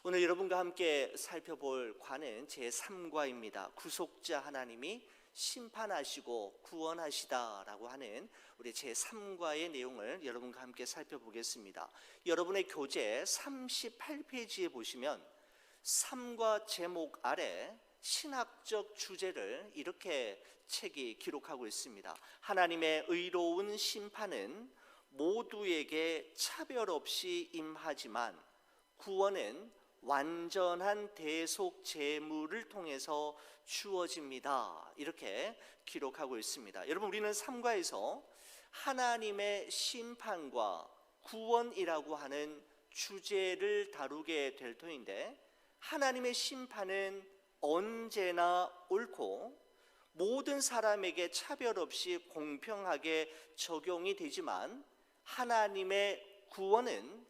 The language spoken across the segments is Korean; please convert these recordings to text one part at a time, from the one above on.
오늘 여러분과 함께 살펴볼 과는 제3과입니다. 구속자 하나님이 심판하시고 구원하시다라고 하는 우리 제3과의 내용을 여러분과 함께 살펴보겠습니다. 여러분의 교재 38페이지에 보시면 3과 제목 아래 신학적 주제를 이렇게 책이 기록하고 있습니다. 하나님의 의로운 심판은 모두에게 차별 없이 임하지만 구원은 완전한 대속 제물을 통해서 주어집니다. 이렇게 기록하고 있습니다. 여러분, 우리는 3과에서 하나님의 심판과 구원이라고 하는 주제를 다루게 될 터인데, 하나님의 심판은 언제나 옳고 모든 사람에게 차별 없이 공평하게 적용이 되지만, 하나님의 구원은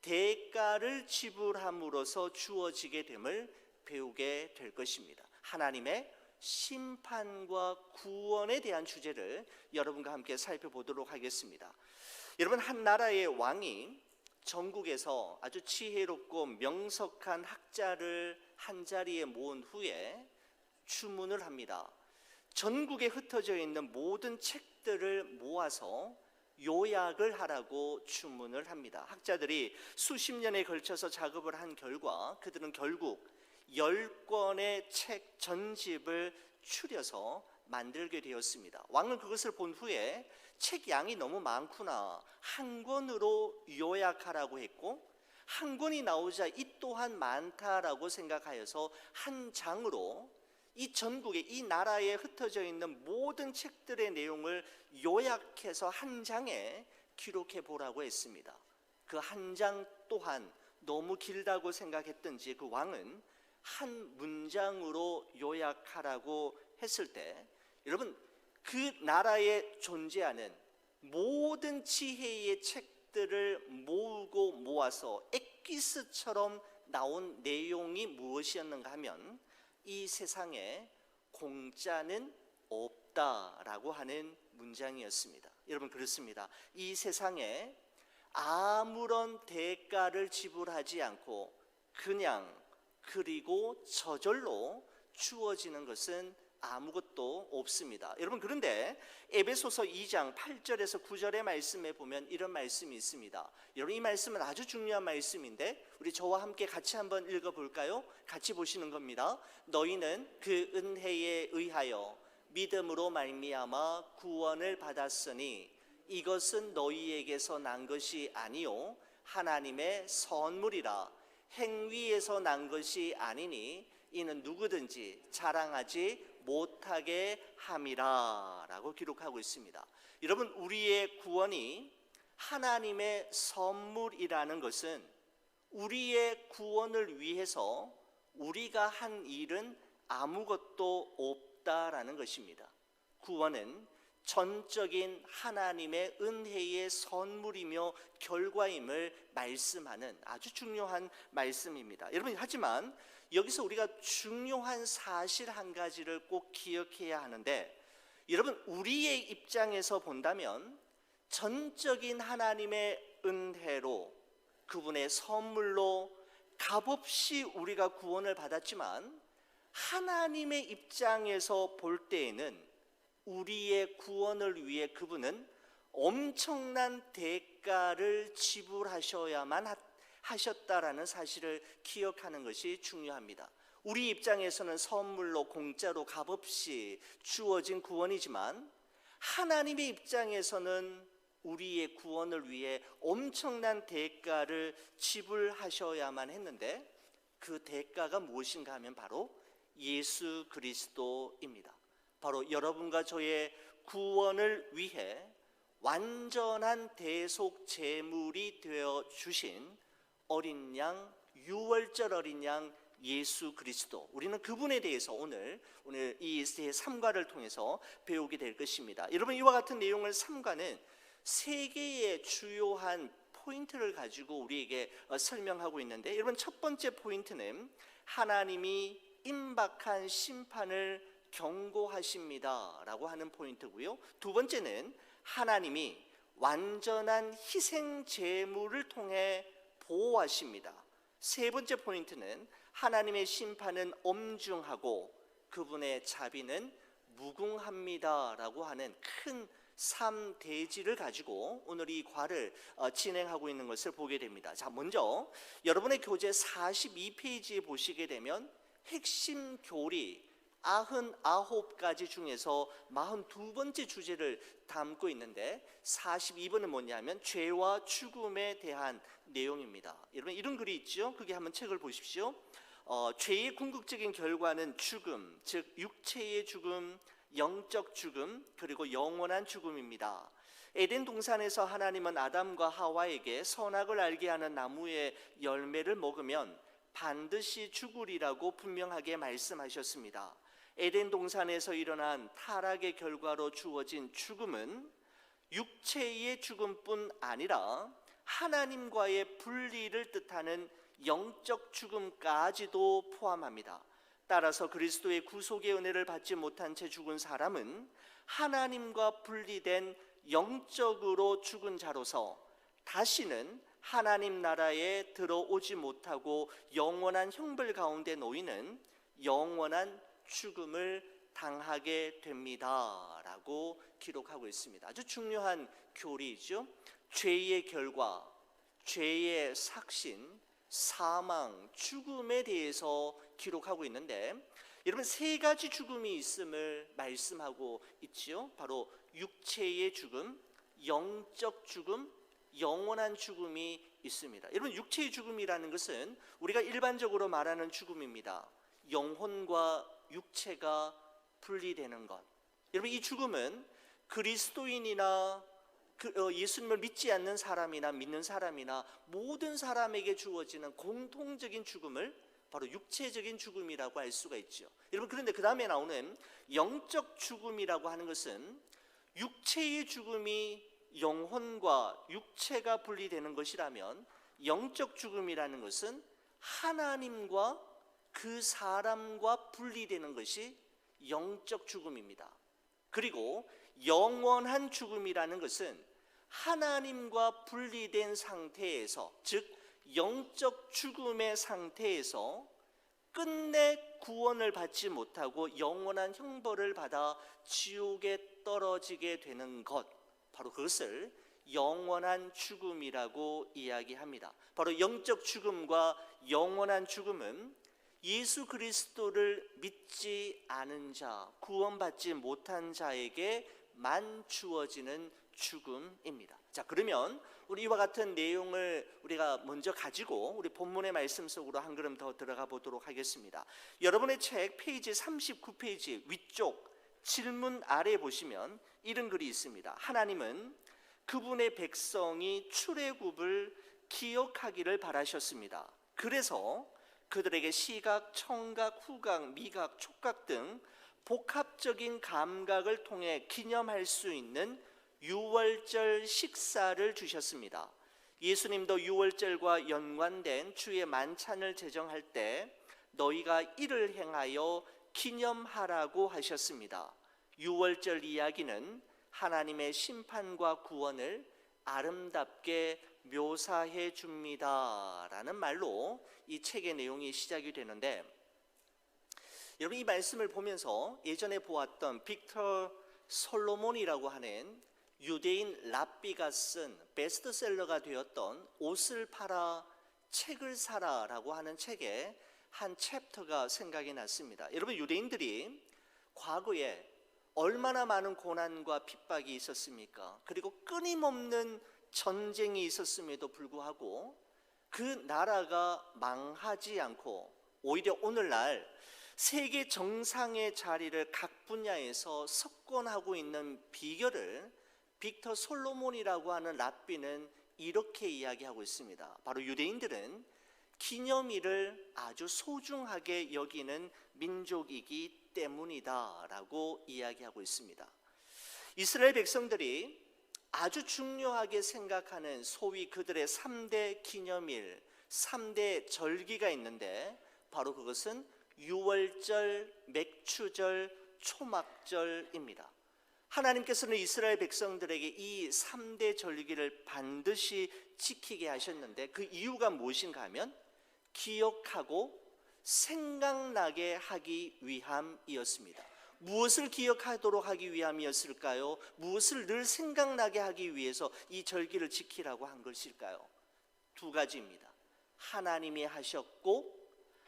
대가를 지불함으로써 주어지게 됨을 배우게 될 것입니다. 하나님의 심판과 구원에 대한 주제를 여러분과 함께 살펴보도록 하겠습니다. 여러분, 한 나라의 왕이 전국에서 아주 지혜롭고 명석한 학자를 한자리에 모은 후에 주문을 합니다. 전국에 흩어져 있는 모든 책들을 모아서 요약을 하라고 주문을 합니다. 학자들이 수십 년에 걸쳐서 작업을 한 결과 그들은 결국 10권의 책 전집을 추려서 만들게 되었습니다. 왕은 그것을 본 후에 책 양이 너무 많구나, 한 권으로 요약하라고 했고, 한 권이 나오자 이 또한 많다라고 생각하여서 한 장으로 이 전국에, 이 나라에 흩어져 있는 모든 책들의 내용을 요약해서 한 장에 기록해 보라고 했습니다. 그 한 장 또한 너무 길다고 생각했던지 그 왕은 한 문장으로 요약하라고 했을 때, 여러분, 그 나라에 존재하는 모든 지혜의 책들을 모으고 모아서 엑기스처럼 나온 내용이 무엇이었는가 하면, 이 세상에 공짜는 없다라고 하는 문장이었습니다. 여러분, 그렇습니다. 이 세상에 아무런 대가를 지불하지 않고 그냥, 그리고 저절로 주어지는 것은 아무것도 없습니다. 여러분, 그런데 에베소서 2장 8절에서 9절의 말씀에 보면 이런 말씀이 있습니다. 여러분, 이 말씀은 아주 중요한 말씀인데 우리 저와 함께 같이 한번 읽어볼까요? 같이 보시는 겁니다. 너희는 그 은혜에 의하여 믿음으로 말미암아 구원을 받았으니 이것은 너희에게서 난 것이 아니요 하나님의 선물이라. 행위에서 난 것이 아니니 이는 누구든지 자랑하지 못하게 함이라 라고 기록하고 있습니다. 여러분, 우리의 구원이 하나님의 선물이라는 것은 우리의 구원을 위해서 우리가 한 일은 아무것도 없다라는 것입니다. 구원은 전적인 하나님의 은혜의 선물이며 결과임을 말씀하는 아주 중요한 말씀입니다. 여러분, 하지만 여기서 우리가 중요한 사실 한 가지를 꼭 기억해야 하는데, 여러분, 우리의 입장에서 본다면 전적인 하나님의 은혜로, 그분의 선물로 값없이 우리가 구원을 받았지만, 하나님의 입장에서 볼 때에는 우리의 구원을 위해 그분은 엄청난 대가를 지불하셔야만 하셨다라는 사실을 기억하는 것이 중요합니다. 우리 입장에서는 선물로, 공짜로, 값없이 주어진 구원이지만, 하나님의 입장에서는 우리의 구원을 위해 엄청난 대가를 지불하셔야만 했는데, 그 대가가 무엇인가 하면 바로 예수 그리스도입니다. 바로 여러분과 저의 구원을 위해 완전한 대속 제물이 되어 주신 어린 양, 유월절 어린 양 예수 그리스도, 우리는 그분에 대해서 오늘 이 제3과를 통해서 배우게 될 것입니다. 여러분, 이와 같은 내용을 3과는 세 개의 주요한 포인트를 가지고 우리에게 설명하고 있는데, 여러분, 첫 번째 포인트는 하나님이 임박한 심판을 경고하십니다 라고 하는 포인트고요. 두 번째는 하나님이 완전한 희생 제물을 통해 보호하십니다. 세 번째 포인트는 하나님의 심판은 엄중하고 그분의 자비는 무궁합니다라고 하는 큰 3대지를 가지고 오늘 이 과를 진행하고 있는 것을 보게 됩니다. 자, 먼저 여러분의 교재 42페이지에 보시게 되면 핵심 교리 99가지 중에서 42번째 주제를 담고 있는데 42번은 뭐냐면 죄와 죽음에 대한 내용입니다. 여러분 이런 글이 있죠? 그게 한번 책을 보십시오. 죄의 궁극적인 결과는 죽음, 즉 육체의 죽음, 영적 죽음, 그리고 영원한 죽음입니다. 에덴 동산에서 하나님은 아담과 하와에게 선악을 알게 하는 나무의 열매를 먹으면 반드시 죽으리라고 분명하게 말씀하셨습니다. 에덴 동산에서 일어난 타락의 결과로 주어진 죽음은 육체의 죽음뿐 아니라 하나님과의 분리를 뜻하는 영적 죽음까지도 포함합니다. 따라서 그리스도의 구속의 은혜를 받지 못한 채 죽은 사람은 하나님과 분리된 영적으로 죽은 자로서 다시는 하나님 나라에 들어오지 못하고 영원한 형벌 가운데 놓이는 영원한 죽음을 당하게 됩니다 라고 기록하고 있습니다. 아주 중요한 교리이죠. 죄의 결과, 죄의 삭신, 사망, 죽음에 대해서 기록하고 있는데 여러분 세 가지 죽음이 있음을 말씀하고 있지요. 바로 육체의 죽음, 영적 죽음, 영원한 죽음이 있습니다. 여러분 육체의 죽음이라는 것은 우리가 일반적으로 말하는 죽음입니다. 영혼과 육체가 분리되는 것. 여러분 이 죽음은 그리스도인이나 예수님을 믿지 않는 사람이나 믿는 사람이나 모든 사람에게 주어지는 공통적인 죽음을 바로 육체적인 죽음이라고 할 수가 있죠. 여러분 그런데 그 다음에 나오는 영적 죽음이라고 하는 것은 육체의 죽음이 영혼과 육체가 분리되는 것이라면 영적 죽음이라는 것은 하나님과 그 사람과 분리되는 것이 영적 죽음입니다. 그리고 영원한 죽음이라는 것은 하나님과 분리된 상태에서, 즉 영적 죽음의 상태에서 끝내 구원을 받지 못하고 영원한 형벌을 받아 지옥에 떨어지게 되는 것, 바로 그것을 영원한 죽음이라고 이야기합니다. 바로 영적 죽음과 영원한 죽음은 예수 그리스도를 믿지 않은 자, 구원받지 못한 자에게만 주어지는 죽음입니다. 자, 그러면 우리 이와 같은 내용을 우리가 먼저 가지고 우리 본문의 말씀 속으로 한 걸음 더 들어가 보도록 하겠습니다. 여러분의 책 페이지 39페이지 위쪽 질문 아래에 보시면 이런 글이 있습니다. 하나님은 그분의 백성이 출애굽을 기억하기를 바라셨습니다. 그래서 그들에게 시각, 청각, 후각, 미각, 촉각 등 복합적인 감각을 통해 기념할 수 있는 유월절 식사를 주셨습니다. 예수님도 유월절과 연관된 주의 만찬을 제정할 때 너희가 이를 행하여 기념하라고 하셨습니다. 유월절 이야기는 하나님의 심판과 구원을 아름답게 묘사해 줍니다 라는 말로 이 책의 내용이 시작이 되는데, 여러분 이 말씀을 보면서 예전에 보았던 빅터 솔로몬이라고 하는 유대인 랍비가 쓴 베스트셀러가 되었던 옷을 팔아 책을 사라 라고 하는 책의 한 챕터가 생각이 났습니다. 여러분 유대인들이 과거에 얼마나 많은 고난과 핍박이 있었습니까? 그리고 끊임없는 전쟁이 있었음에도 불구하고 그 나라가 망하지 않고 오히려 오늘날 세계 정상의 자리를 각 분야에서 석권하고 있는 비결을 빅터 솔로몬이라고 하는 랍비는 이렇게 이야기하고 있습니다. 바로 유대인들은 기념일을 아주 소중하게 여기는 민족이기 때문이다 라고 이야기하고 있습니다. 이스라엘 백성들이 아주 중요하게 생각하는 소위 그들의 3대 기념일, 3대 절기가 있는데 바로 그것은 유월절, 맥추절, 초막절입니다. 하나님께서는 이스라엘 백성들에게 이 3대 절기를 반드시 지키게 하셨는데 그 이유가 무엇인가 하면 기억하고 생각나게 하기 위함이었습니다. 무엇을 기억하도록 하기 위함이었을까요? 무엇을 늘 생각나게 하기 위해서 이 절기를 지키라고 한 것일까요? 두 가지입니다. 하나님이 하셨고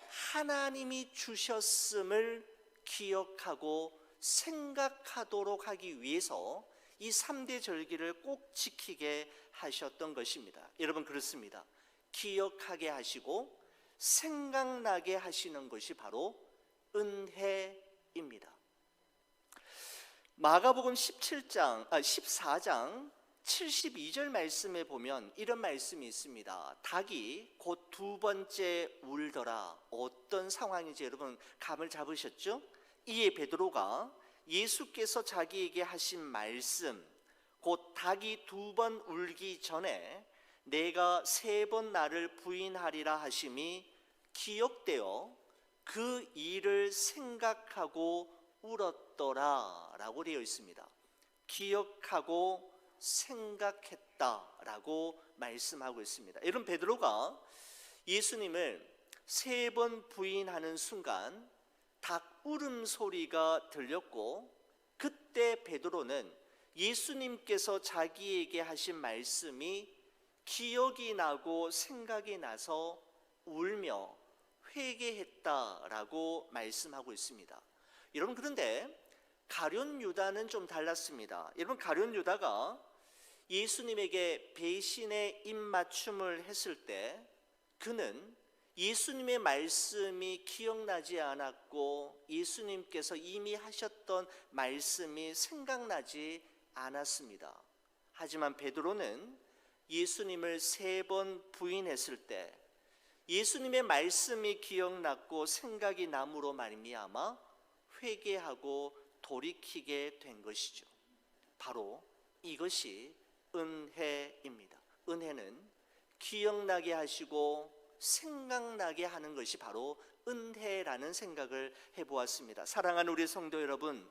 하나님이 주셨음을 기억하고 생각하도록 하기 위해서 이 3대 절기를 꼭 지키게 하셨던 것입니다. 여러분, 그렇습니다. 기억하게 하시고 생각나게 하시는 것이 바로 은혜입니다. 마가복음 14장 72절 말씀에 보면 이런 말씀이 있습니다. 닭이 곧 두 번째 울더라. 어떤 상황인지 여러분 감을 잡으셨죠? 이에 베드로가 예수께서 자기에게 하신 말씀, 곧 닭이 두 번 울기 전에 내가 3번 나를 부인하리라 하심이 기억되어 그 일을 생각하고 울었더라 라고 되어 있습니다. 기억하고 생각했다라고 말씀하고 있습니다. 여러분, 베드로가 예수님을 3번 부인하는 순간 닭 울음소리가 들렸고, 그때 베드로는 예수님께서 자기에게 하신 말씀이 기억이 나고 생각이 나서 울며 회개했다라고 말씀하고 있습니다. 여러분, 그런데 가룟 유다는 좀 달랐습니다. 여러분, 가룟 유다가 예수님에게 배신의 입맞춤을 했을 때 그는 예수님의 말씀이 기억나지 않았고 예수님께서 이미 하셨던 말씀이 생각나지 않았습니다. 하지만 베드로는 예수님을 3번 부인했을 때 예수님의 말씀이 기억났고 생각이 남으로 말미암아 회개하고 돌이키게 된 것이죠. 바로 이것이 은혜입니다. 은혜는 기억나게 하시고 생각나게 하는 것이 바로 은혜라는 생각을 해보았습니다. 사랑하는 우리 성도 여러분,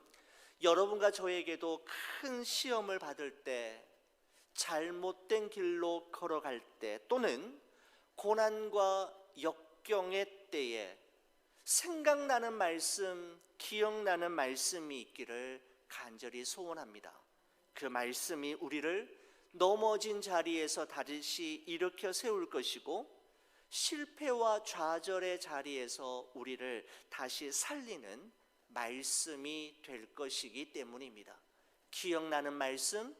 여러분과 저에게도 큰 시험을 받을 때, 잘못된 길로 걸어갈 때, 또는 고난과 역경의 때에 생각나는 말씀, 기억나는 말씀이 있기를 간절히 소원합니다. 그 말씀이 우리를 넘어진 자리에서 다시 일으켜 세울 것이고 실패와 좌절의 자리에서 우리를 다시 살리는 말씀이 될 것이기 때문입니다. 기억나는 말씀,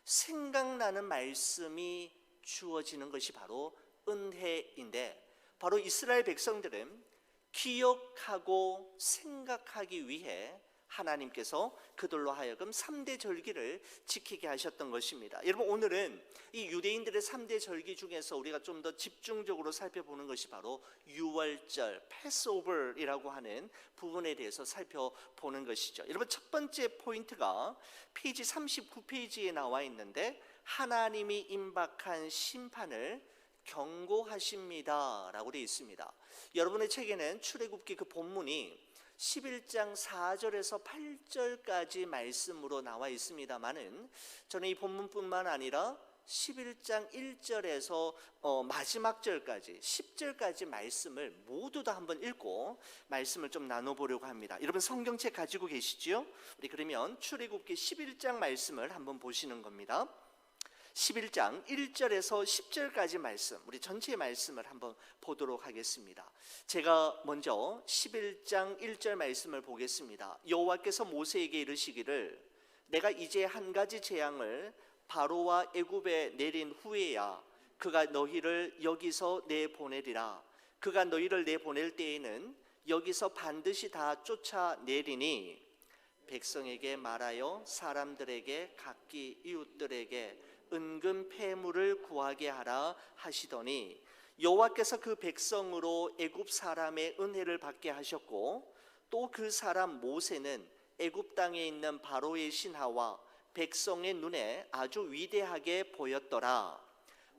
생각나는 말씀이 주어지는 것이 바로 은혜인데, 바로 이스라엘 백성들은 기억하고 생각하기 위해 하나님께서 그들로 하여금 3대 절기를 지키게 하셨던 것입니다. 여러분, 오늘은 이 유대인들의 3대 절기 중에서 우리가 좀 더 집중적으로 살펴보는 것이 바로 유월절, 패스오버이라고 하는 부분에 대해서 살펴보는 것이죠. 여러분, 첫 번째 포인트가 페이지 39페이지에 나와 있는데, 하나님이 임박한 심판을 경고하십니다 라고 되어 있습니다. 여러분의 책에는 출애굽기 그 본문이 11장 4절에서 8절까지 말씀으로 나와 있습니다만은 저는 이 본문뿐만 아니라 11장 1절에서 마지막 절까지 10절까지 말씀을 모두 다 한번 읽고 말씀을 좀 나눠보려고 합니다. 여러분, 성경책 가지고 계시죠? 우리 그러면 출애굽기 11장 말씀을 한번 보시는 겁니다. 11장 1절에서 10절까지 말씀, 우리 전체 말씀을 한번 보도록 하겠습니다. 제가 먼저 11장 1절 말씀을 보겠습니다. 여호와께서 모세에게 이르시기를, 내가 이제 한 가지 재앙을 바로와 애굽에 내린 후에야 그가 너희를 여기서 내보내리라. 그가 너희를 내보낼 때에는 여기서 반드시 다 쫓아내리니 백성에게 말하여 사람들에게 각기 이웃들에게 은금 폐물을 구하게 하라 하시더니, 여호와께서 그 백성으로 애굽 사람의 은혜를 받게 하셨고, 또 그 사람 모세는 애굽 땅에 있는 바로의 신하와 백성의 눈에 아주 위대하게 보였더라.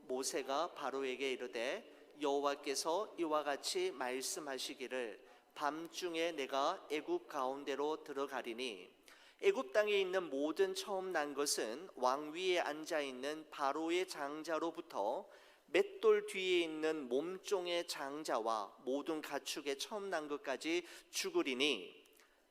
모세가 바로에게 이르되, 여호와께서 이와 같이 말씀하시기를, 밤중에 내가 애굽 가운데로 들어가리니 애굽 땅에 있는 모든 처음 난 것은 왕 위에 앉아 있는 바로의 장자로부터 맷돌 뒤에 있는 몸종의 장자와 모든 가축의 처음 난 것까지 죽으리니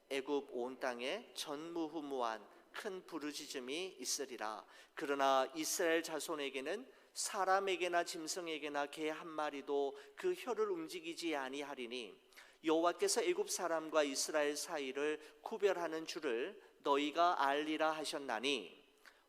애굽 온 땅에 전무후무한 큰 부르짖음이 있으리라. 그러나 이스라엘 자손에게는 사람에게나 짐승에게나 개 한 마리도 그 혀를 움직이지 아니하리니 여호와께서 애굽 사람과 이스라엘 사이를 구별하는 줄을 너희가 알리라 하셨나니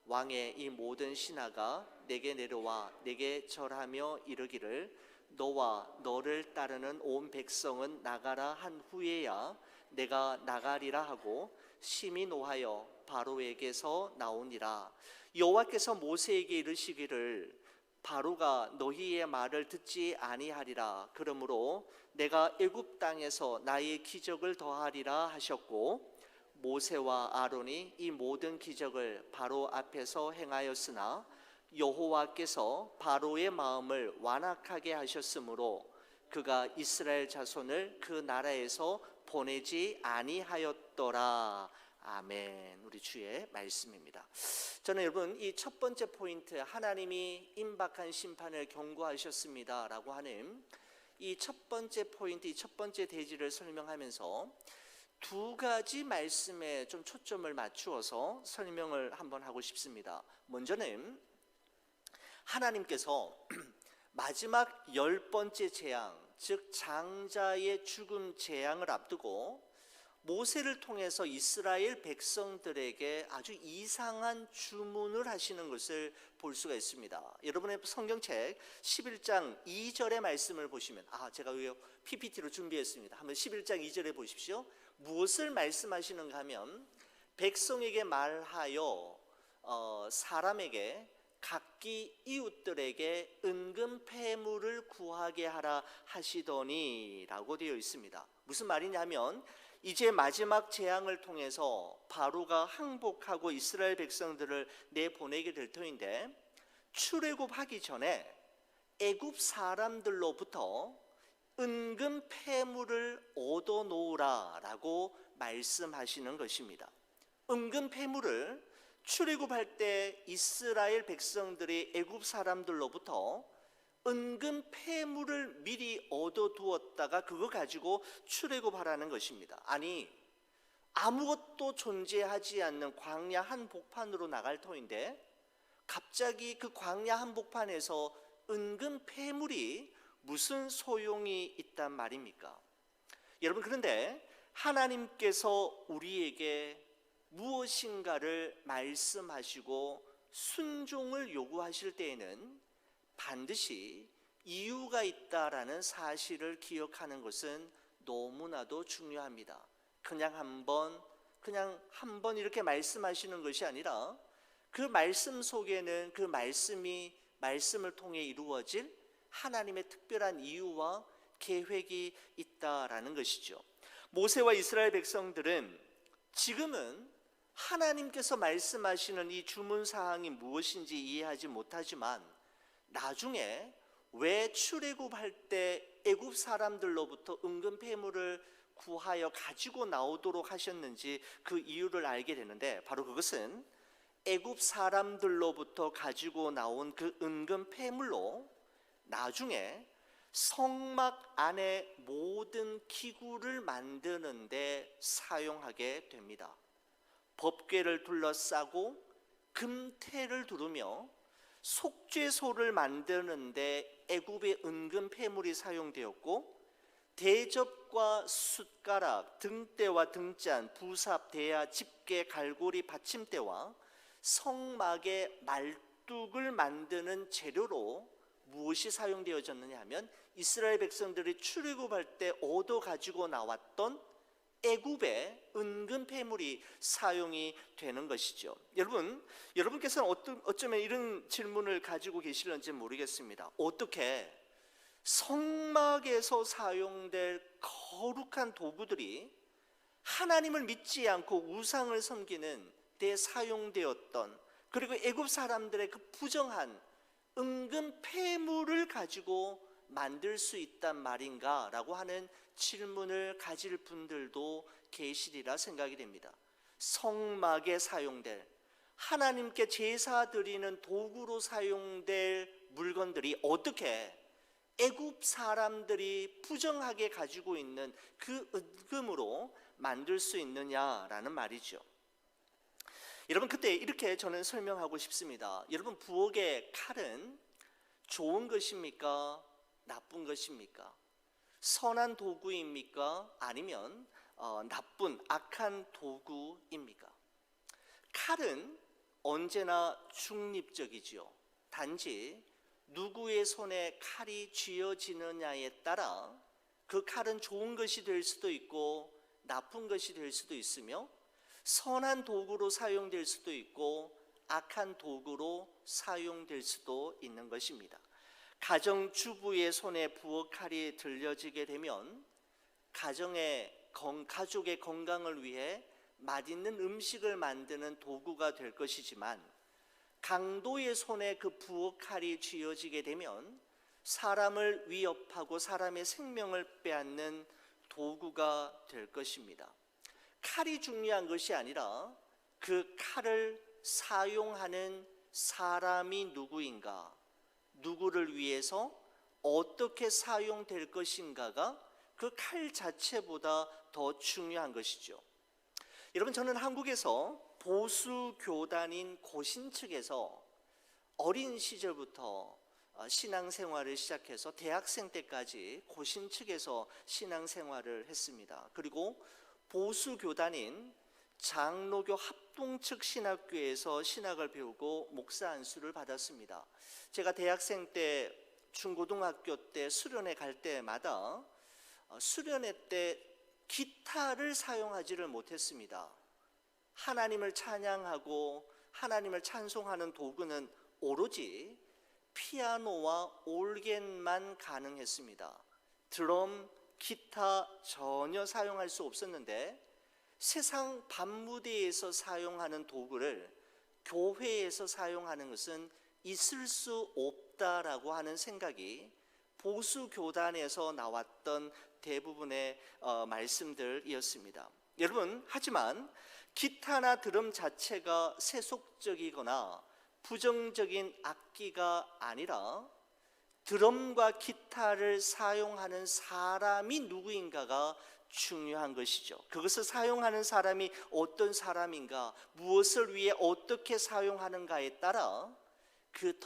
왕의 이 모든 신하가 내게 내려와 내게 절하며 이르기를 너와 너를 따르는 온 백성은 나가라 한 후에야 내가 나가리라 하고 심히 노하여 바로에게서 나오니라. 여호와께서 모세에게 이르시기를 바로가 너희의 말을 듣지 아니하리라. 그러므로 내가 애굽 땅에서 나의 기적을 더하리라 하셨고 모세와 아론이 이 모든 기적을 바로 앞에서 행하였으나 여호와께서 바로의 마음을 완악하게 하셨으므로 그가 이스라엘 자손을 그 나라에서 보내지 아니하였더라. 아멘. 우리 주의 말씀입니다. 저는 여러분 이 첫 번째 포인트, 하나님이 임박한 심판을 경고하셨습니다 라고 하는 이 첫 번째 포인트, 이 첫 번째 대지를 설명하면서 두 가지 말씀에 좀 초점을 맞추어서 설명을 한번 하고 싶습니다. 먼저는 하나님께서 마지막 10번째 재앙, 즉 장자의 죽음 재앙을 앞두고 모세를 통해서 이스라엘 백성들에게 아주 이상한 주문을 하시는 것을 볼 수가 있습니다. 여러분의 성경책 11장 2절의 말씀을 보시면, 제가 PPT로 준비했습니다. 한번 11장 2절에 보십시오. 무엇을 말씀하시는가 하면 백성에게 말하여 사람에게 각기 이웃들에게 은금 패물을 구하게 하라 하시더니 라고 되어 있습니다. 무슨 말이냐면 이제 마지막 재앙을 통해서 바로가 항복하고 이스라엘 백성들을 내보내게 될 터인데 출애굽하기 전에 애굽 사람들로부터 은금 패물을 얻어 놓으라 라고 말씀하시는 것입니다. 은금 패물을 출애굽할 때 이스라엘 백성들이 애굽 사람들로부터 은금 패물을 미리 얻어두었다가 그거 가지고 출애굽하라는 것입니다. 아니 아무것도 존재하지 않는 광야 한복판으로 나갈 터인데 갑자기 그 광야 한복판에서 은금 패물이 무슨 소용이 있단 말입니까? 여러분, 그런데 하나님께서 우리에게 무엇인가를 말씀하시고 순종을 요구하실 때에는 반드시 이유가 있다라는 사실을 기억하는 것은 너무나도 중요합니다. 그냥 한 번 이렇게 말씀하시는 것이 아니라 그 말씀 속에는 그 말씀을 통해 이루어질 하나님의 특별한 이유와 계획이 있다라는 것이죠. 모세와 이스라엘 백성들은 지금은 하나님께서 말씀하시는 이 주문 사항이 무엇인지 이해하지 못하지만 나중에 왜 출애굽할 때 애굽 사람들로부터 은금 패물을 구하여 가지고 나오도록 하셨는지 그 이유를 알게 되는데, 바로 그것은 애굽 사람들로부터 가지고 나온 그 은금 패물로 나중에 성막 안에 모든 기구를 만드는 데 사용하게 됩니다. 법궤를 둘러싸고 금태를 두르며 속죄소를 만드는데 애굽의 은금 패물이 사용되었고, 대접과 숟가락, 등대와 등잔, 부삽, 대야, 집게, 갈고리, 받침대와 성막의 말뚝을 만드는 재료로 무엇이 사용되어졌느냐 하면 이스라엘 백성들이 출애굽할 때 얻어 가지고 나왔던 애굽의 은금 패물이 사용이 되는 것이죠. 여러분께서는 어쩌면 이런 질문을 가지고 계실는지 모르겠습니다. 어떻게 성막에서 사용될 거룩한 도구들이 하나님을 믿지 않고 우상을 섬기는 데 사용되었던, 그리고 애굽 사람들의 그 부정한 은금 패물을 가지고 만들 수 있단 말인가 라고 하는 질문을 가질 분들도 계시리라 생각이 됩니다. 성막에 사용될, 하나님께 제사 드리는 도구로 사용될 물건들이 어떻게 애굽 사람들이 부정하게 가지고 있는 그 은금으로 만들 수 있느냐라는 말이죠. 여러분, 그때 이렇게 저는 설명하고 싶습니다. 여러분, 부엌의 칼은 좋은 것입니까? 나쁜 것입니까? 선한 도구입니까? 아니면 나쁜 악한 도구입니까? 칼은 언제나 중립적이지요. 단지 누구의 손에 칼이 쥐어지느냐에 따라 그 칼은 좋은 것이 될 수도 있고 나쁜 것이 될 수도 있으며, 선한 도구로 사용될 수도 있고 악한 도구로 사용될 수도 있는 것입니다. 가정주부의 손에 부엌칼이 들려지게 되면 가족의 건강을 위해 맛있는 음식을 만드는 도구가 될 것이지만, 강도의 손에 그 부엌칼이 쥐어지게 되면 사람을 위협하고 사람의 생명을 빼앗는 도구가 될 것입니다. 칼이 중요한 것이 아니라 그 칼을 사용하는 사람이 누구인가, 누구를 위해서 어떻게 사용될 것인가가 그 칼 자체보다 더 중요한 것이죠. 여러분, 저는 한국에서 보수 교단인 고신 측에서 어린 시절부터 신앙생활을 시작해서 대학생 때까지 고신 측에서 신앙생활을 했습니다. 그리고 보수 교단인 장로교 합동 측 신학교에서 신학을 배우고 목사 안수를 받았습니다. 제가 대학생 때, 중고등학교 때 수련회 갈 때마다 수련회 때 기타를 사용하지를 못했습니다. 하나님을 찬양하고 하나님을 찬송하는 도구는 오로지 피아노와 올겐만 가능했습니다. 드럼, 기타 전혀 사용할 수 없었는데, 세상 밤무대에서 사용하는 도구를 교회에서 사용하는 것은 있을 수 없다라고 하는 생각이 보수 교단에서 나왔던 대부분의 말씀들이었습니다. 여러분, 하지만 기타나 드럼 자체가 세속적이거나 부정적인 악기가 아니라 드럼과 기타를 사용하는 사람이 누구인가가 중요한 것이죠. 그것을 사용하는 사람이 어떤 사람인가, 무엇을 위해 어떻게 사용하는가에 따라 그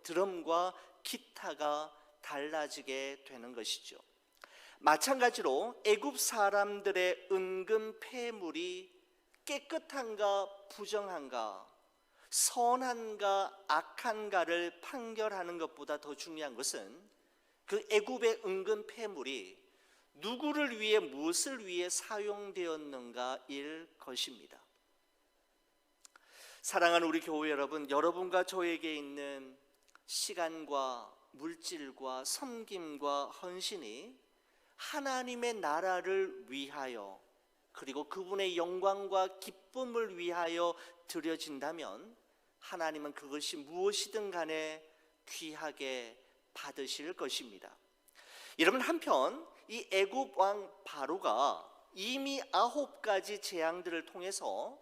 드럼과 기타가 달라지게 되는 것이죠. 마찬가지로 애굽 사람들의 은금 폐물이 깨끗한가 부정한가, 선한가 악한가를 판결하는 것보다 더 중요한 것은 그 애굽의 은금 폐물이 누구를 위해 무엇을 위해 사용되었는가일 것입니다. 사랑하는 우리 교회 여러분, 여러분과 저에게 있는 시간과 물질과 섬김과 헌신이 하나님의 나라를 위하여, 그리고 그분의 영광과 기쁨을 위하여 드려진다면 하나님은 그것이 무엇이든 간에 귀하게 받으실 것입니다. 여러분, 한편 이 애굽 왕 바로가 이미 9가지 재앙들을 통해서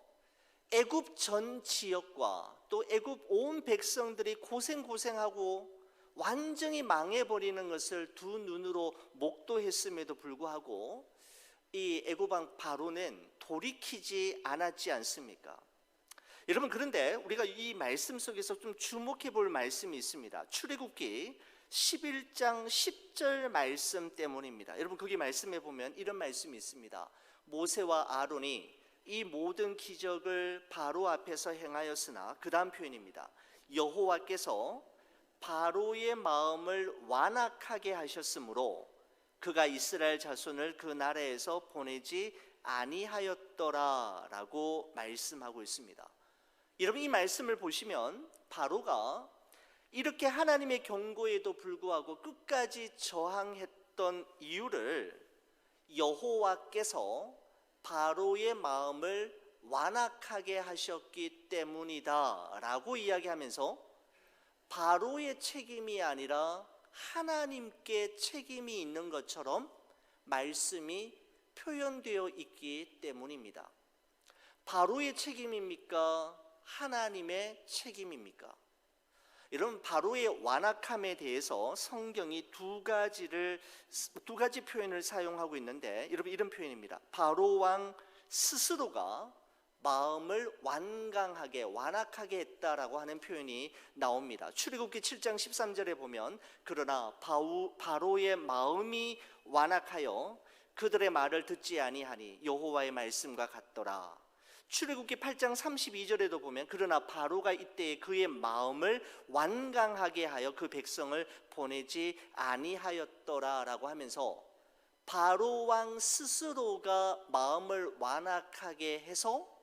애굽 전 지역과 또 애굽 온 백성들이 고생하고 완전히 망해버리는 것을 두 눈으로 목도했음에도 불구하고 이 애굽 왕 바로는 돌이키지 않았지 않습니까? 여러분, 그런데 우리가 이 말씀 속에서 좀 주목해 볼 말씀이 있습니다. 출애굽기 11장 10절 말씀 때문입니다. 여러분, 거기 말씀해 보면 이런 말씀이 있습니다. 모세와 아론이 이 모든 기적을 바로 앞에서 행하였으나, 그 다음 표현입니다. 여호와께서 바로의 마음을 완악하게 하셨으므로 그가 이스라엘 자손을 그 나라에서 보내지 아니하였더라 라고 말씀하고 있습니다. 여러분, 이 말씀을 보시면 바로가 이렇게 하나님의 경고에도 불구하고 끝까지 저항했던 이유를 여호와께서 바로의 마음을 완악하게 하셨기 때문이다 라고 이야기하면서 바로의 책임이 아니라 하나님께 책임이 있는 것처럼 말씀이 표현되어 있기 때문입니다. 바로의 책임입니까? 하나님의 책임입니까? 여러분, 바로의 완악함에 대해서 성경이 두 가지 표현을 사용하고 있는데, 여러분, 이런 표현입니다. 바로 왕 스스로가 마음을 완악하게 했다라고 하는 표현이 나옵니다. 출애굽기 7장 13절에 보면, 그러나 바로의 마음이 완악하여 그들의 말을 듣지 아니하니 여호와의 말씀과 같더라. 출애굽기 8장 32절에도 보면, 그러나 바로가 이때에 그의 마음을 완강하게 하여 그 백성을 보내지 아니하였더라라고 하면서 바로 왕 스스로가 마음을 완악하게 해서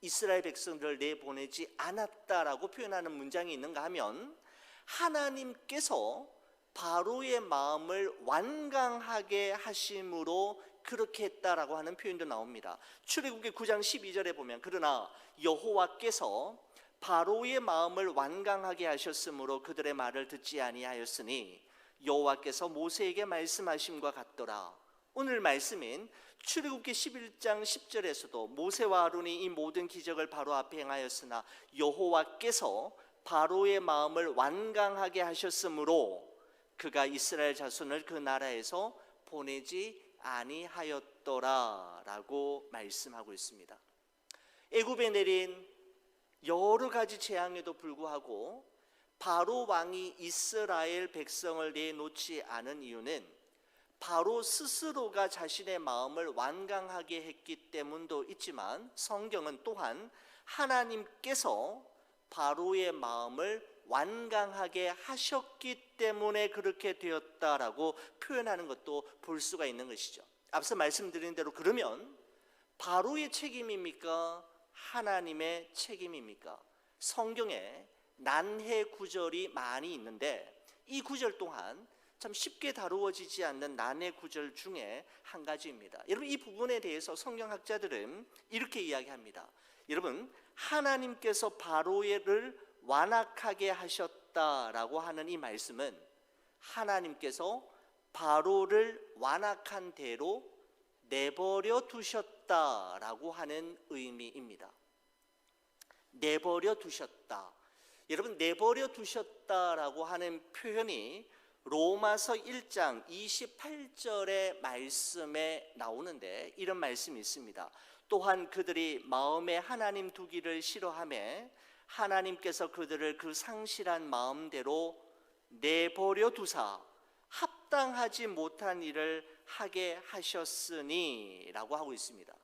이스라엘 백성들을 내보내지 않았다라고 표현하는 문장이 있는가 하면, 하나님께서 바로의 마음을 완강하게 하심으로 그렇게 했다라고 하는 표현도 나옵니다. 출애굽기 9장 12절에 보면, 그러나 여호와께서 바로의 마음을 완강하게 하셨으므로 그들의 말을 듣지 아니하였으니 여호와께서 모세에게 말씀하심과 같더라. 오늘 말씀인 출애굽기 11장 10절에서도 모세와 아론이 이 모든 기적을 바로 앞에 행하였으나 여호와께서 바로의 마음을 완강하게 하셨으므로 그가 이스라엘 자손을 그 나라에서 보내지 아니하였더라라고 말씀하고 있습니다. 애굽에 내린 여러 가지 재앙에도 불구하고 바로 왕이 이스라엘 백성을 내놓지 않은 이유는 바로 스스로가 자신의 마음을 완강하게 했기 때문도 있지만, 성경은 또한 하나님께서 바로의 마음을 완강하게 하셨기 때문에 그렇게 되었다라고 표현하는 것도 볼 수가 있는 것이죠. 앞서 말씀드린 대로, 그러면 바로의 책임입니까? 하나님의 책임입니까? 성경에 난해 구절이 많이 있는데, 이 구절 또한 참 쉽게 다루어지지 않는 난해 구절 중에 한 가지입니다. 여러분, 이 부분에 대해서 성경학자들은 이렇게 이야기합니다. 여러분, 하나님께서 바로를 완악하게 하셨다라고 하는 이 말씀은 하나님께서 바로를 완악한 대로 내버려 두셨다라고 하는 의미입니다. 내버려 두셨다. 여러분, 내버려 두셨다라고 하는 표현이 로마서 1장 28절의 말씀에 나오는데, 이런 말씀이 있습니다. 또한 그들이 마음에 하나님 두기를 싫어하며 하나님께서 그들을 그 상실한 마음대로 내버려 두사 합당하지 못한 일을 하게 하셨으니 라고 하고 있습니다.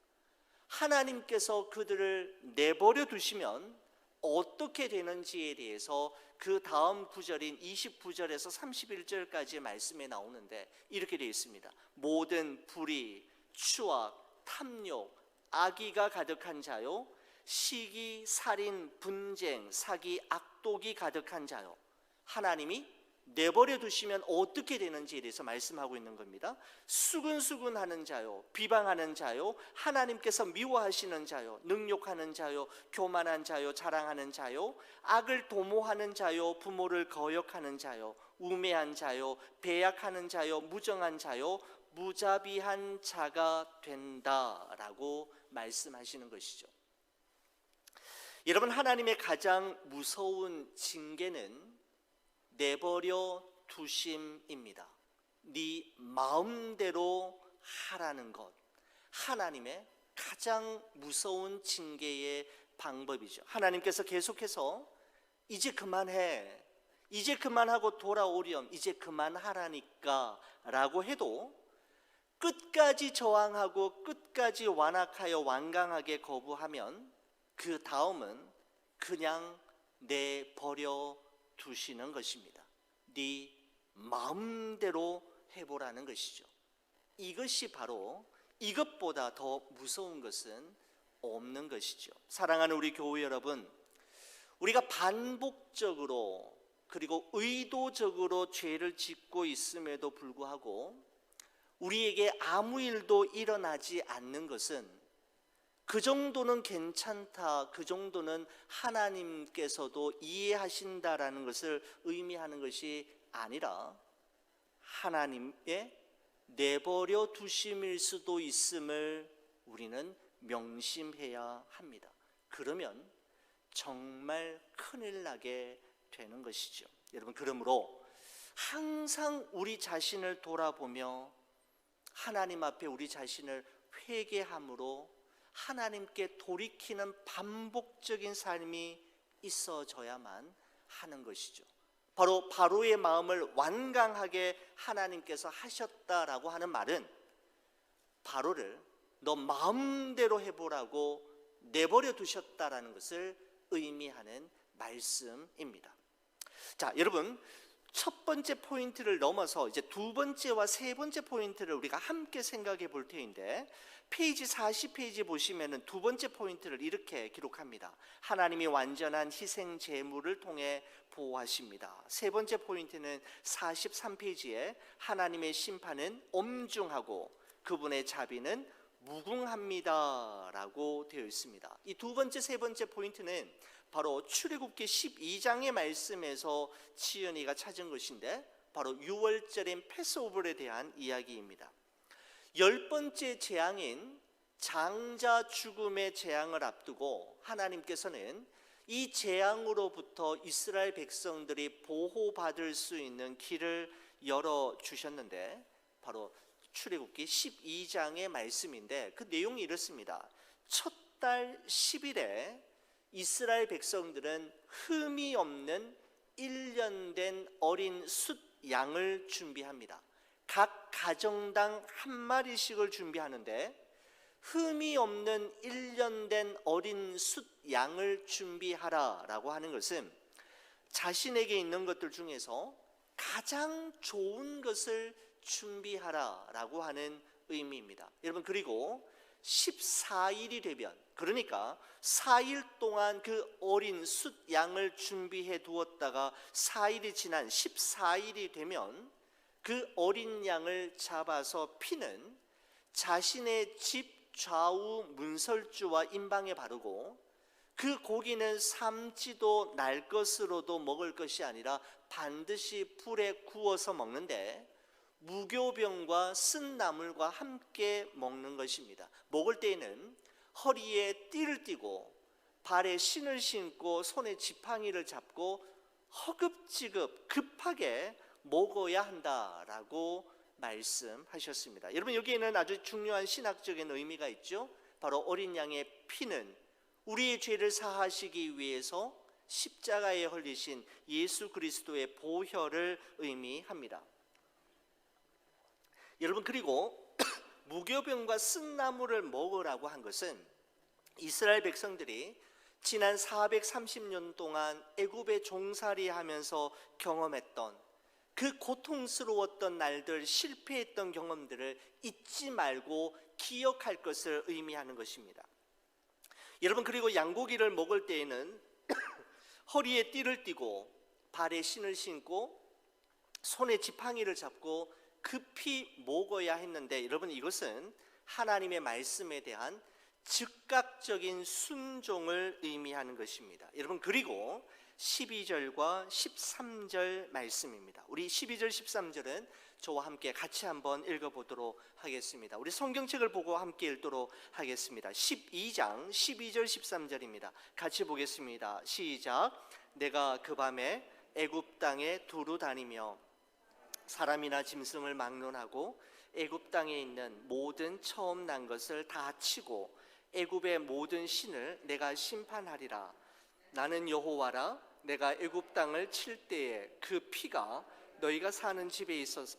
하나님께서 그들을 내버려 두시면 어떻게 되는지에 대해서 그 다음 구절인 29절에서 31절까지 말씀에 나오는데, 이렇게 되어 있습니다. 모든 불의, 추악, 탐욕, 악의가 가득한 자요, 시기, 살인, 분쟁, 사기, 악독이 가득한 자요. 하나님이 내버려 두시면 어떻게 되는지에 대해서 말씀하고 있는 겁니다. 수근수근하는 자요, 비방하는 자요, 하나님께서 미워하시는 자요, 능욕하는 자요, 교만한 자요, 자랑하는 자요, 악을 도모하는 자요, 부모를 거역하는 자요, 우매한 자요, 배약하는 자요, 무정한 자요, 무자비한 자가 된다라고 말씀하시는 것이죠. 여러분, 하나님의 가장 무서운 징계는 내버려 두심입니다. 네 마음대로 하라는 것, 하나님의 가장 무서운 징계의 방법이죠. 하나님께서 계속해서 이제 그만해, 이제 그만하고 돌아오렴, 이제 그만하라니까 라고 해도 끝까지 저항하고 끝까지 완악하여 완강하게 거부하면 그 다음은 그냥 내버려 두시는 것입니다. 네 마음대로 해보라는 것이죠. 이것이 바로, 이것보다 더 무서운 것은 없는 것이죠. 사랑하는 우리 교회 여러분, 우리가 반복적으로 그리고 의도적으로 죄를 짓고 있음에도 불구하고 우리에게 아무 일도 일어나지 않는 것은, 그 정도는 괜찮다, 그 정도는 하나님께서도 이해하신다라는 것을 의미하는 것이 아니라 하나님의 내버려 두심일 수도 있음을 우리는 명심해야 합니다. 그러면 정말 큰일 나게 되는 것이죠. 여러분, 그러므로 항상 우리 자신을 돌아보며 하나님 앞에 우리 자신을 회개함으로 하나님께 돌이키는 반복적인 삶이 있어져야만 하는 것이죠. 바로 바로의 마음을 완강하게 하나님께서 하셨다라고 하는 말은 바로를 너 마음대로 해보라고 내버려 두셨다라는 것을 의미하는 말씀입니다. 자, 여러분, 첫 번째 포인트를 넘어서 이제 두 번째와 세 번째 포인트를 우리가 함께 생각해 볼 터인데, 페이지 40페이지 보시면은 두 번째 포인트를 이렇게 기록합니다. 하나님이 완전한 희생 제물을 통해 보호하십니다. 세 번째 포인트는 43페이지에 하나님의 심판은 엄중하고 그분의 자비는 무궁합니다 라고 되어 있습니다. 이 두 번째, 세 번째 포인트는 바로 출애굽기 12장의 말씀에서 지연이가 찾은 것인데, 바로 6월절인 패스오버에 대한 이야기입니다. 10번째 재앙인 장자 죽음의 재앙을 앞두고 하나님께서는 이 재앙으로부터 이스라엘 백성들이 보호받을 수 있는 길을 열어주셨는데, 바로 출애굽기 12장의 말씀인데 그 내용이 이렇습니다. 첫 달 10일에 이스라엘 백성들은 흠이 없는 1년 된 어린 숫 양을 준비합니다. 각 가정당 한 마리씩을 준비하는데, 흠이 없는 1년 된 어린 숫 양을 준비하라라고 하는 것은 자신에게 있는 것들 중에서 가장 좋은 것을 준비하라라고 하는 의미입니다. 여러분, 그리고 14일이 되면, 그러니까 4일 동안 그 어린 숫 양을 준비해 두었다가 4일이 지난 14일이 되면 그 어린 양을 잡아서 피는 자신의 집 좌우 문설주와 임방에 바르고, 그 고기는 삶지도 날 것으로도 먹을 것이 아니라 반드시 불에 구워서 먹는데 무교병과 쓴 나물과 함께 먹는 것입니다. 먹을 때에는 허리에 띠를 띠고 발에 신을 신고 손에 지팡이를 잡고 허겁지겁 급하게 먹어야 한다라고 말씀하셨습니다. 여러분, 여기에는 아주 중요한 신학적인 의미가 있죠. 바로 어린 양의 피는 우리의 죄를 사하시기 위해서 십자가에 흘리신 예수 그리스도의 보혈을 의미합니다. 여러분, 그리고 무교병과 쓴 나물을 먹으라고 한 것은 이스라엘 백성들이 지난 430년 동안 애굽에 종살이하면서 경험했던 그 고통스러웠던 날들, 실패했던 경험들을 잊지 말고 기억할 것을 의미하는 것입니다. 여러분, 그리고 양고기를 먹을 때에는 허리에 띠를 띠고 발에 신을 신고 손에 지팡이를 잡고 급히 먹어야 했는데, 여러분, 이것은 하나님의 말씀에 대한 즉각적인 순종을 의미하는 것입니다. 여러분, 그리고 12절과 13절 말씀입니다. 우리 12절 13절은 저와 함께 같이 한번 읽어보도록 하겠습니다. 우리 성경책을 보고 함께 읽도록 하겠습니다. 12장 12절 13절입니다. 같이 보겠습니다. 시작. 내가 그 밤에 애굽 땅에 두루 다니며 사람이나 짐승을 막론하고 애굽 땅에 있는 모든 처음 난 것을 다 치고 애굽의 모든 신을 내가 심판하리라. 나는 여호와라. 내가 애굽 땅을 칠 때에 그 피가 너희가 사는 집에 있어서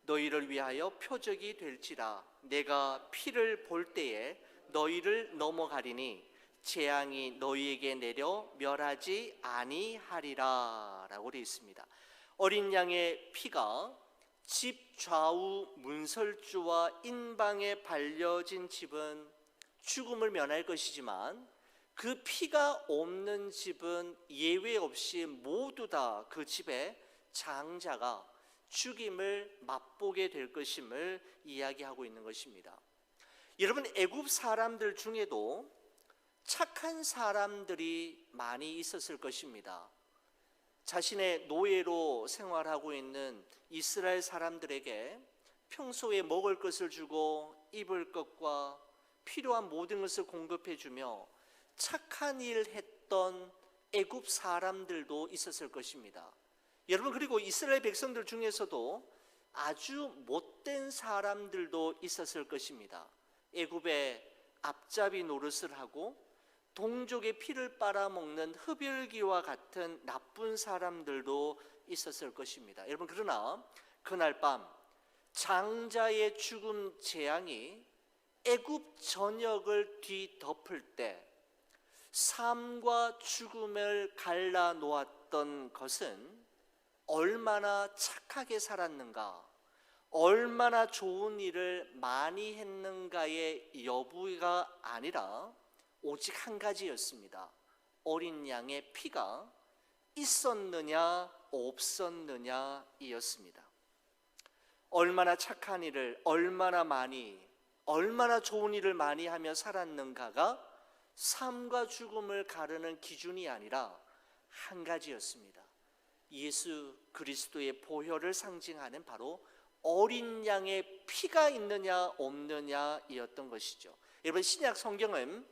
너희를 위하여 표적이 될지라. 내가 피를 볼 때에 너희를 넘어가리니 재앙이 너희에게 내려 멸하지 아니하리라 라고 되어 있습니다. 어린 양의 피가 집 좌우 문설주와 인방에 발려진 집은 죽음을 면할 것이지만, 그 피가 없는 집은 예외 없이 모두 다 그 집의 장자가 죽임을 맛보게 될 것임을 이야기하고 있는 것입니다. 여러분, 애굽 사람들 중에도 착한 사람들이 많이 있었을 것입니다. 자신의 노예로 생활하고 있는 이스라엘 사람들에게 평소에 먹을 것을 주고 입을 것과 필요한 모든 것을 공급해 주며 착한 일 했던 애굽 사람들도 있었을 것입니다. 여러분, 그리고 이스라엘 백성들 중에서도 아주 못된 사람들도 있었을 것입니다. 애굽의 앞잡이 노릇을 하고 동족의 피를 빨아먹는 흡혈귀와 같은 나쁜 사람들도 있었을 것입니다. 여러분, 그러나 그날 밤 장자의 죽음 재앙이 애굽 전역을 뒤덮을 때 삶과 죽음을 갈라 놓았던 것은 얼마나 착하게 살았는가, 얼마나 좋은 일을 많이 했는가의 여부가 아니라 오직 한 가지였습니다. 어린 양의 피가 있었느냐 없었느냐 이었습니다. 얼마나 착한 일을 얼마나 많이, 얼마나 좋은 일을 많이 하며 살았는가가 삶과 죽음을 가르는 기준이 아니라 한 가지였습니다. 예수 그리스도의 보혈을 상징하는 바로 어린 양의 피가 있느냐 없느냐이었던 것이죠. 여러분, 신약 성경은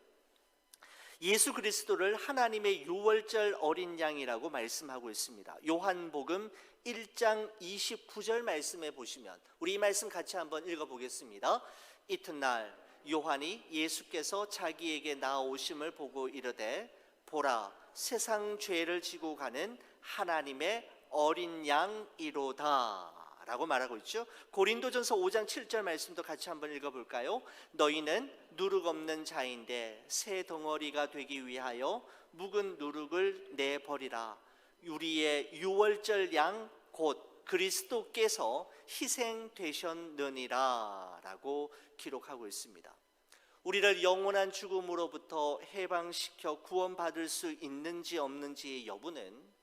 예수 그리스도를 하나님의 유월절 어린 양이라고 말씀하고 있습니다. 요한복음 1장 29절 말씀에 보시면, 우리 이 말씀 같이 한번 읽어보겠습니다. 이튿날 요한이 예수께서 자기에게 나오심을 보고 이르되, 보라, 세상 죄를 지고 가는 하나님의 어린 양이로다 라고 말하고 있죠. 고린도전서 5장 7절 말씀도 같이 한번 읽어볼까요? 너희는 누룩 없는 자인데 새 덩어리가 되기 위하여 묵은 누룩을 내버리라. 우리의 유월절 양 곧 그리스도께서 희생되셨느니라 라고 기록하고 있습니다. 우리를 영원한 죽음으로부터 해방시켜 구원받을 수 있는지 없는지의 여부는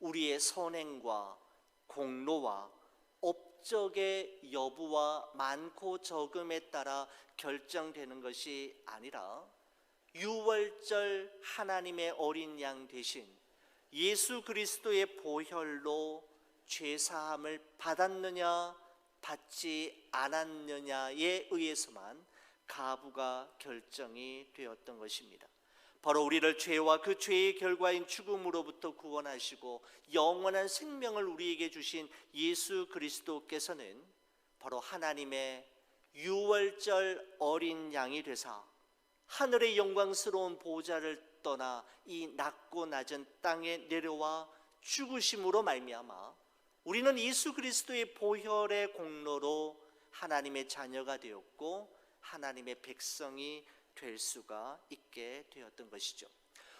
우리의 선행과 공로와 업적의 여부와 많고 적음에 따라 결정되는 것이 아니라 유월절 하나님의 어린 양 대신 예수 그리스도의 보혈로 죄사함을 받았느냐 받지 않았느냐에 의해서만 가부가 결정이 되었던 것입니다. 바로 우리를 죄와 그 죄의 결과인 죽음으로부터 구원하시고 영원한 생명을 우리에게 주신 예수 그리스도께서는 바로 하나님의 유월절 어린 양이 되사 하늘의 영광스러운 보좌를 떠나 이 낮고 낮은 땅에 내려와 죽으심으로 말미암아 우리는 예수 그리스도의 보혈의 공로로 하나님의 자녀가 되었고 하나님의 백성이 될 수가 있게 되었던 것이죠.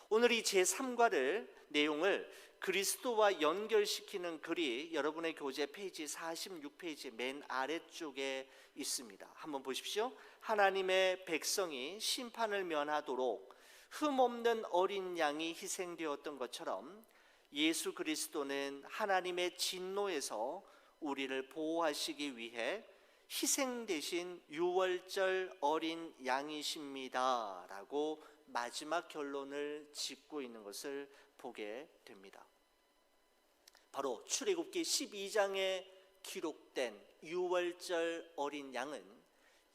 오늘 이 제3과를 내용을 그리스도와 연결시키는 글이 여러분의 교재 페이지 46페이지 맨 아래쪽에 있습니다. 한번 보십시오. 하나님의 백성이 심판을 면하도록 흠없는 어린 양이 희생되었던 것처럼 예수 그리스도는 하나님의 진노에서 우리를 보호하시기 위해 희생 대신 유월절 어린 양이십니다 라고 마지막 결론을 짓고 있는 것을 보게 됩니다. 바로 출애굽기 12장에 기록된 유월절 어린 양은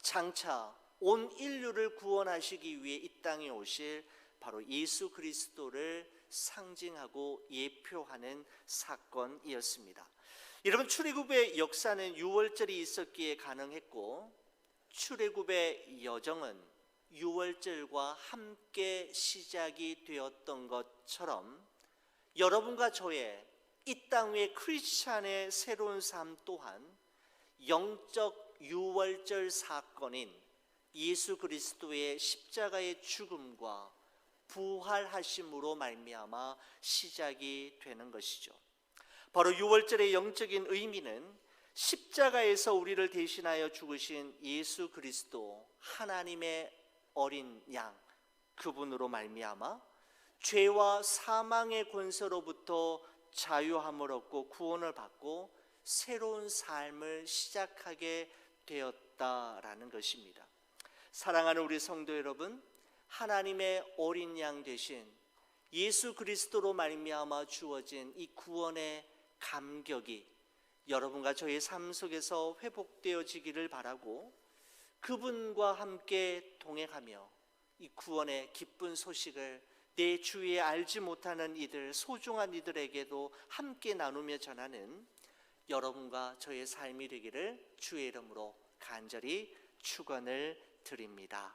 장차 온 인류를 구원하시기 위해 이 땅에 오실 바로 예수 그리스도를 상징하고 예표하는 사건이었습니다. 여러분, 출애굽의 역사는 유월절이 있었기에 가능했고 출애굽의 여정은 유월절과 함께 시작이 되었던 것처럼 여러분과 저의 이 땅 위의 크리스찬의 새로운 삶 또한 영적 유월절 사건인 예수 그리스도의 십자가의 죽음과 부활하심으로 말미암아 시작이 되는 것이죠. 바로 유월절의 영적인 의미는 십자가에서 우리를 대신하여 죽으신 예수 그리스도 하나님의 어린 양 그분으로 말미암아 죄와 사망의 권세로부터 자유함을 얻고 구원을 받고 새로운 삶을 시작하게 되었다라는 것입니다. 사랑하는 우리 성도 여러분, 하나님의 어린 양 되신 예수 그리스도로 말미암아 주어진 이 구원의 감격이 여러분과 저의 삶 속에서 회복되어지기를 바라고 그분과 함께 동행하며 이 구원의 기쁜 소식을 내 주위에 알지 못하는 이들, 소중한 이들에게도 함께 나누며 전하는 여러분과 저의 삶이 되기를 주의 이름으로 간절히 축원을 드립니다.